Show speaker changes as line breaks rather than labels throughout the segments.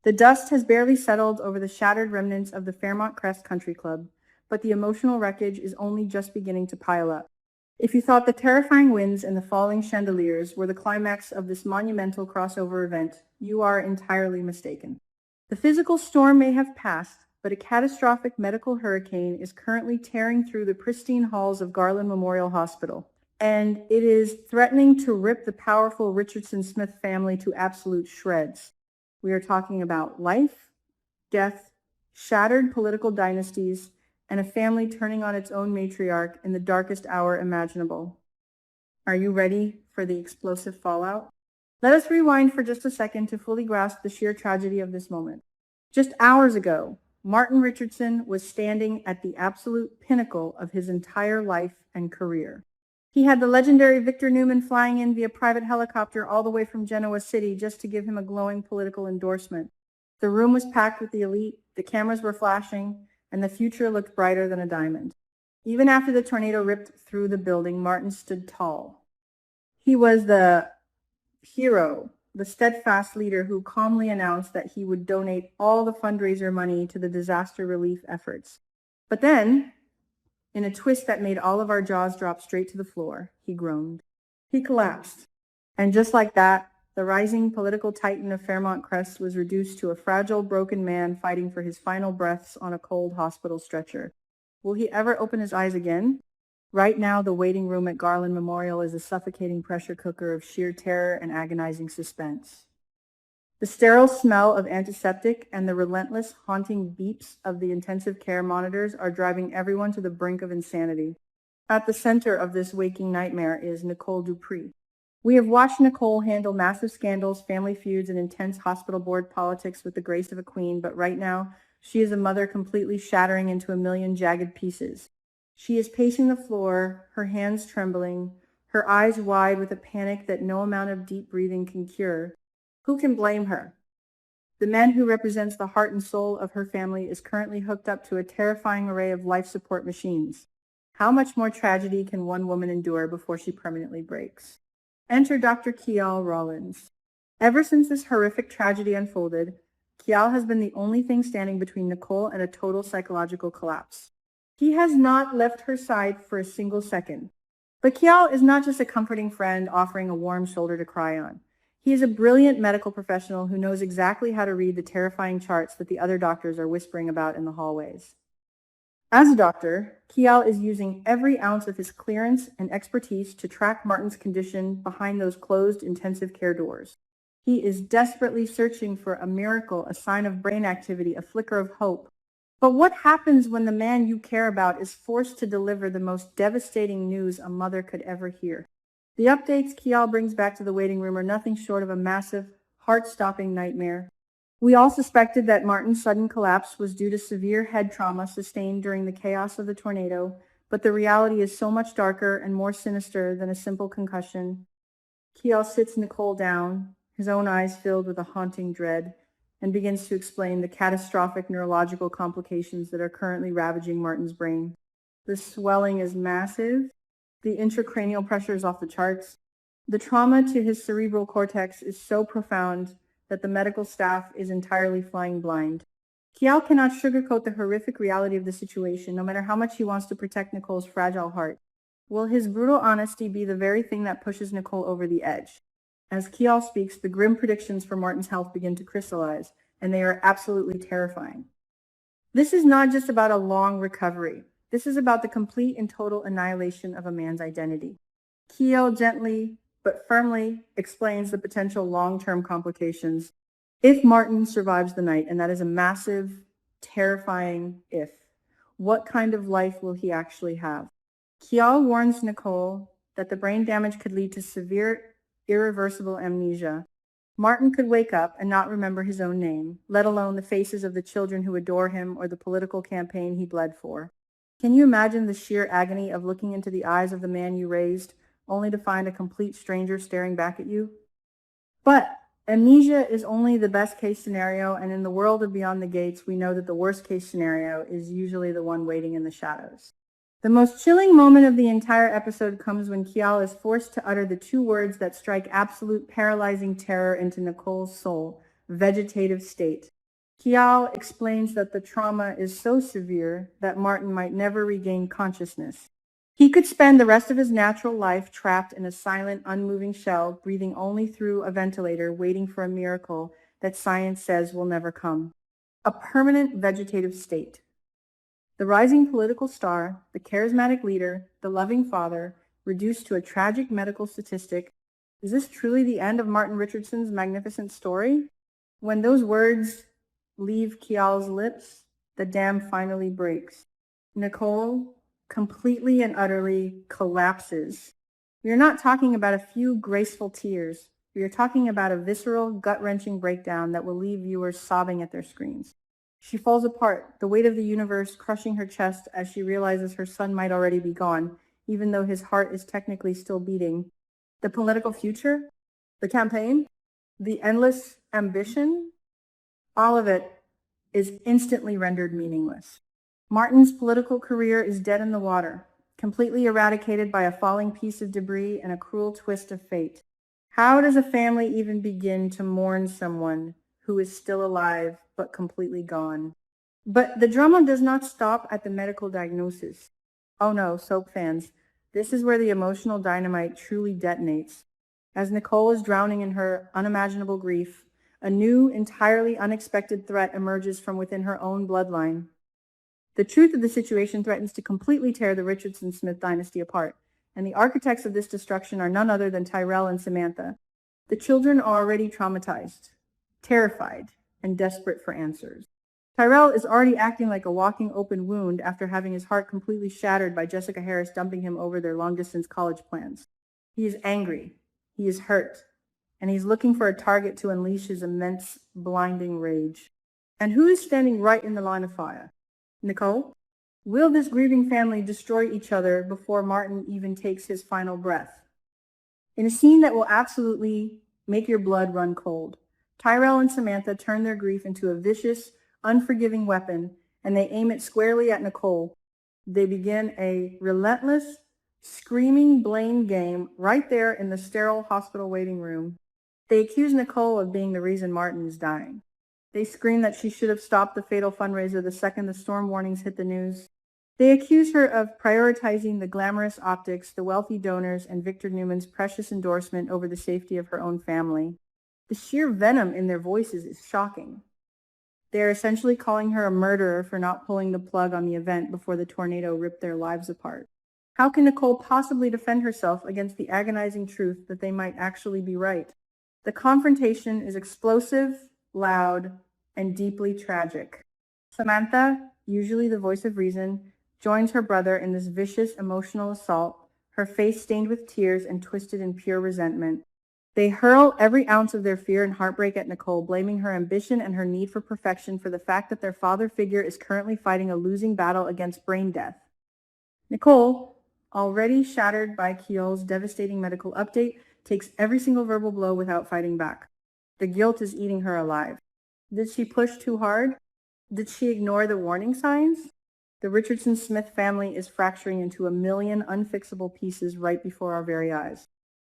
The dust has barely settled over the shattered remnants of the Fairmont Crest Country Club, but the emotional wreckage is only just beginning to pile up. If you thought the terrifying winds and the falling chandeliers were the climax of this monumental crossover event, you are entirely mistaken. The physical storm may have passed, but a catastrophic medical hurricane is currently tearing through the pristine halls of Garland Memorial Hospital, and it is threatening to rip the powerful Richardson-Smith family to absolute shreds. We are talking about life, death, shattered political dynasties, and a family turning on its own matriarch in the darkest hour imaginable. Are you ready for the explosive fallout? Let us rewind for just a second to fully grasp the sheer tragedy of this moment. Just hours ago, Martin Richardson was standing at the absolute pinnacle of his entire life and career. He had the legendary Victor Newman flying in via private helicopter all the way from Genoa City just to give him a glowing political endorsement. The room was packed with the elite, the cameras were flashing, and the future looked brighter than a diamond. Even after the tornado ripped through the building, Martin stood tall. He was the hero, the steadfast leader who calmly announced that he would donate all the fundraiser money to the disaster relief efforts. But then, in a twist that made all of our jaws drop straight to the floor, he groaned. He collapsed. And just like that, the rising political titan of Fairmont Crest was reduced to a fragile, broken man fighting for his final breaths on a cold hospital stretcher. Will he ever open his eyes again? Right now, the waiting room at Garland Memorial is a suffocating pressure cooker of sheer terror and agonizing suspense. The sterile smell of antiseptic and the relentless, haunting beeps of the intensive care monitors are driving everyone to the brink of insanity. At the center of this waking nightmare is Nicole Dupree. We have watched Nicole handle massive scandals, family feuds, and intense hospital board politics with the grace of a queen, but right now, she is a mother completely shattering into a million jagged pieces. She is pacing the floor, her hands trembling, her eyes wide with a panic that no amount of deep breathing can cure. Who can blame her? The man who represents the heart and soul of her family is currently hooked up to a terrifying array of life support machines. How much more tragedy can one woman endure before she permanently breaks? Enter Dr. Kial Rollins. Ever since this horrific tragedy unfolded, Kial has been the only thing standing between Nicole and a total psychological collapse. He has not left her side for a single second. But Kial is not just a comforting friend offering a warm shoulder to cry on. He is a brilliant medical professional who knows exactly how to read the terrifying charts that the other doctors are whispering about in the hallways. As a doctor, Kial is using every ounce of his clearance and expertise to track Martin's condition behind those closed intensive care doors. He is desperately searching for a miracle, a sign of brain activity, a flicker of hope. But what happens when the man you care about is forced to deliver the most devastating news a mother could ever hear? The updates Kial brings back to the waiting room are nothing short of a massive, heart-stopping nightmare. We all suspected that Martin's sudden collapse was due to severe head trauma sustained during the chaos of the tornado, but the reality is so much darker and more sinister than a simple concussion. Kial sits Nicole down, his own eyes filled with a haunting dread, and begins to explain the catastrophic neurological complications that are currently ravaging Martin's brain. The swelling is massive, the intracranial pressure is off the charts. The trauma to his cerebral cortex is so profound that the medical staff is entirely flying blind. Kial cannot sugarcoat the horrific reality of the situation, no matter how much he wants to protect Nicole's fragile heart. Will his brutal honesty be the very thing that pushes Nicole over the edge? As Kial speaks, the grim predictions for Martin's health begin to crystallize, and they are absolutely terrifying. This is not just about a long recovery. This is about the complete and total annihilation of a man's identity. Kial gently but firmly explains the potential long-term complications if Martin survives the night, and that is a massive, terrifying if. What kind of life will he actually have? Kial warns Nicole that the brain damage could lead to severe, irreversible amnesia. Martin could wake up and not remember his own name, let alone the faces of the children who adore him or the political campaign he bled for. Can you imagine the sheer agony of looking into the eyes of the man you raised, only to find a complete stranger staring back at you? But amnesia is only the best case scenario, and in the world of Beyond the Gates, we know that the worst case scenario is usually the one waiting in the shadows. The most chilling moment of the entire episode comes when Kial is forced to utter the two words that strike absolute paralyzing terror into Nicole's soul: vegetative state. Kial explains that the trauma is so severe that Martin might never regain consciousness. He could spend the rest of his natural life trapped in a silent, unmoving shell, breathing only through a ventilator, waiting for a miracle that science says will never come. A permanent vegetative state. The rising political star, the charismatic leader, the loving father, reduced to a tragic medical statistic. Is this truly the end of Martin Richardson's magnificent story? When those words leave Kial's lips, the dam finally breaks. Nicole completely and utterly collapses. We are not talking about a few graceful tears. We are talking about a visceral, gut-wrenching breakdown that will leave viewers sobbing at their screens. She falls apart, the weight of the universe crushing her chest as she realizes her son might already be gone, even though his heart is technically still beating. The political future, the campaign, the endless ambition, all of it is instantly rendered meaningless. Martin's political career is dead in the water, completely eradicated by a falling piece of debris and a cruel twist of fate. How does a family even begin to mourn someone who is still alive but completely gone? But the drama does not stop at the medical diagnosis. Oh no, soap fans, this is where the emotional dynamite truly detonates. As Nicole is drowning in her unimaginable grief, a new, entirely unexpected threat emerges from within her own bloodline. The truth of the situation threatens to completely tear the Richardson-Smith dynasty apart, and the architects of this destruction are none other than Tyrell and Samantha. The children are already traumatized, terrified, and desperate for answers. Tyrell is already acting like a walking open wound after having his heart completely shattered by Jessica Harris dumping him over their long-distance college plans. He is angry, he is hurt, and he's looking for a target to unleash his immense, blinding rage. And who is standing right in the line of fire? Nicole? Will this grieving family destroy each other before Martin even takes his final breath? In a scene that will absolutely make your blood run cold, Tyrell and Samantha turn their grief into a vicious, unforgiving weapon, and they aim it squarely at Nicole. They begin a relentless, screaming blame game right there in the sterile hospital waiting room. They accuse Nicole of being the reason Martin is dying. They scream that she should have stopped the fatal fundraiser the second the storm warnings hit the news. They accuse her of prioritizing the glamorous optics, the wealthy donors, and Victor Newman's precious endorsement over the safety of her own family. The sheer venom in their voices is shocking. They are essentially calling her a murderer for not pulling the plug on the event before the tornado ripped their lives apart. How can Nicole possibly defend herself against the agonizing truth that they might actually be right? The confrontation is explosive, loud, and deeply tragic. Samantha, usually the voice of reason, joins her brother in this vicious emotional assault, her face stained with tears and twisted in pure resentment. They hurl every ounce of their fear and heartbreak at Nicole, blaming her ambition and her need for perfection for the fact that their father figure is currently fighting a losing battle against brain death. Nicole, already shattered by Kial's devastating medical update, takes every single verbal blow without fighting back. The guilt is eating her alive. Did she push too hard? Did she ignore the warning signs? The Richardson-Smith family is fracturing into a million unfixable pieces right before our very eyes.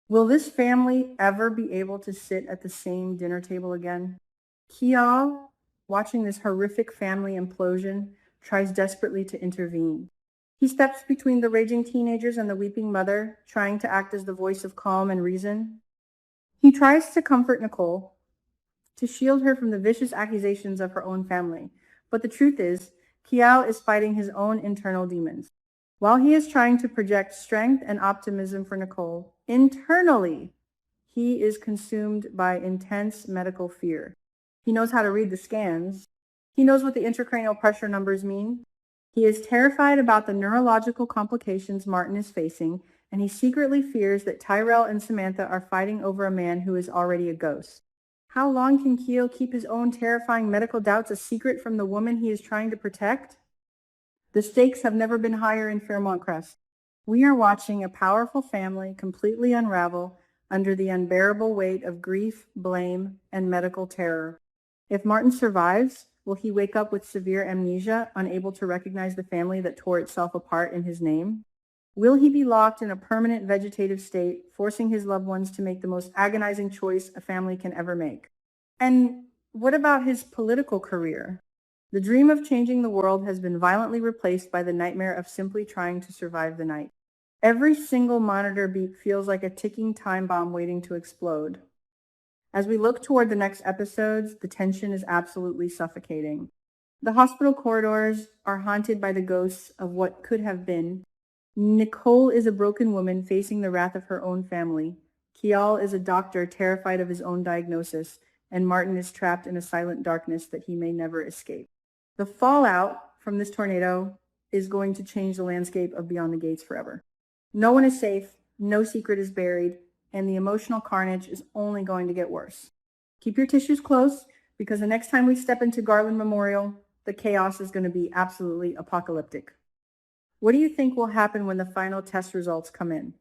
Will this family ever be able to sit at the same dinner table again? Kial, watching this horrific family implosion, tries desperately to intervene. He steps between the raging teenagers and the weeping mother, trying to act as the voice of calm and reason. He tries to comfort Nicole, to shield her from the vicious accusations of her own family. But the truth is, Kial is fighting his own internal demons. While he is trying to project strength and optimism for Nicole, internally, he is consumed by intense medical fear. He knows how to read the scans. He knows what the intracranial pressure numbers mean. He is terrified about the neurological complications Martin is facing, and he secretly fears that Tyrell and Samantha are fighting over a man who is already a ghost. How long can Kial keep his own terrifying medical doubts a secret from the woman he is trying to protect? The stakes have never been higher in Fairmont Crest. We are watching a powerful family completely unravel under the unbearable weight of grief, blame, and medical terror. If Martin survives, will he wake up with severe amnesia, unable to recognize the family that tore itself apart in his name? Will he be locked in a permanent vegetative state, forcing his loved ones to make the most agonizing choice a family can ever make? And What about his political career? The dream of changing the world has been violently replaced by the nightmare of simply trying to survive the night. Every single monitor beep feels like a ticking time bomb waiting to explode. As we look toward the next episodes, the tension is absolutely suffocating. The hospital corridors are haunted by the ghosts of what could have been. Nicole is a broken woman facing the wrath of her own family. Kial is a doctor terrified of his own diagnosis, and Martin is trapped in a silent darkness that he may never escape. The fallout from this tornado is going to change the landscape of Beyond the Gates forever. No one is safe, no secret is buried, and the emotional carnage is only going to get worse. Keep your tissues close, because the next time we step into Garland Memorial, the chaos is going to be absolutely apocalyptic. What do you think will happen when the final test results come in?